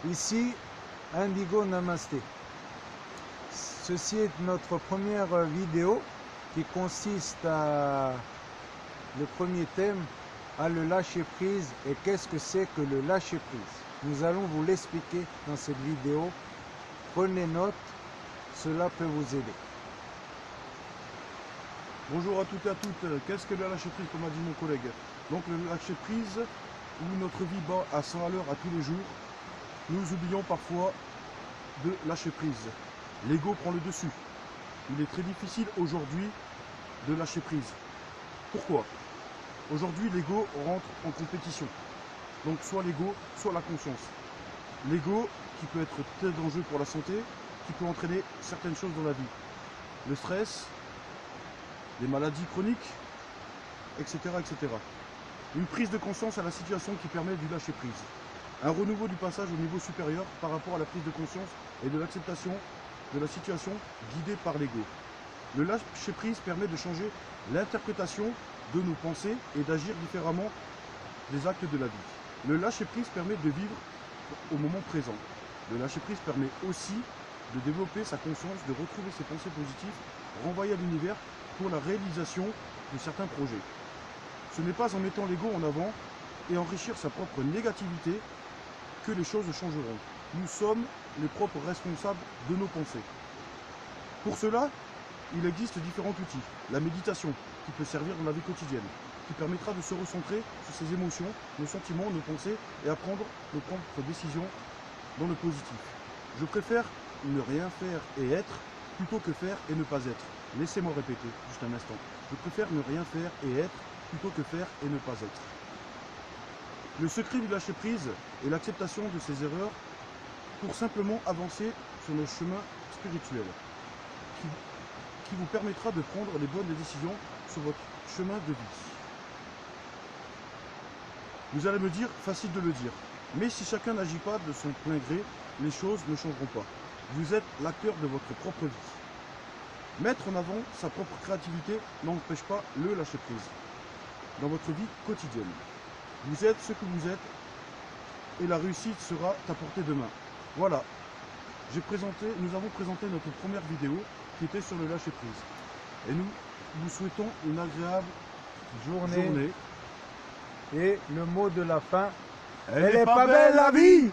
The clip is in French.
Ici, Indigo Namasté. Ceci est notre première vidéo qui consiste à le premier thème, à le lâcher prise. Et qu'est-ce que c'est que le lâcher prise? Nous allons vous l'expliquer dans cette vidéo. Prenez note, cela peut vous aider. Bonjour à toutes et à toutes. Qu'est-ce que le lâcher prise, comme a dit mon collègue? Donc le lâcher prise, où notre vie bat à 100 à l'heure à tous les jours, nous oublions parfois de lâcher prise. L'ego prend le dessus. Il est très difficile aujourd'hui de lâcher prise. Pourquoi? Aujourd'hui, l'ego rentre en compétition. Donc soit l'ego, soit la conscience. L'ego qui peut être très dangereux pour la santé, qui peut entraîner certaines choses dans la vie. Le stress, les maladies chroniques, etc., etc. Une prise de conscience à la situation qui permet du lâcher prise. Un renouveau du passage au niveau supérieur par rapport à la prise de conscience et de l'acceptation de la situation guidée par l'ego. Le lâcher prise permet de changer l'interprétation de nos pensées et d'agir différemment des actes de la vie. Le lâcher prise permet de vivre au moment présent. Le lâcher prise permet aussi de développer sa conscience, de retrouver ses pensées positives, renvoyer à l'univers pour la réalisation de certains projets. Ce n'est pas en mettant l'ego en avant et enrichir sa propre négativité que les choses changeront. Nous sommes les propres responsables de nos pensées. Pour cela, il existe différents outils. La méditation, qui peut servir dans la vie quotidienne, qui permettra de se recentrer sur ses émotions, nos sentiments, nos pensées et à prendre nos propres décisions dans le positif. Je préfère ne rien faire et être plutôt que faire et ne pas être. Laissez-moi répéter juste un instant. Je préfère ne rien faire et être plutôt que faire et ne pas être. Le secret du lâcher prise est l'acceptation de ses erreurs pour simplement avancer sur le chemin spirituel qui vous permettra de prendre les bonnes décisions sur votre chemin de vie. Vous allez me dire, facile de le dire, mais si chacun n'agit pas de son plein gré, les choses ne changeront pas. Vous êtes l'acteur de votre propre vie. Mettre en avant sa propre créativité n'empêche pas le lâcher prise dans votre vie quotidienne. Vous êtes ce que vous êtes et la réussite sera à portée de main. Voilà, nous avons présenté notre première vidéo qui était sur le lâcher prise. Et nous vous souhaitons une agréable journée. Et le mot de la fin, Elle est pas belle la vie!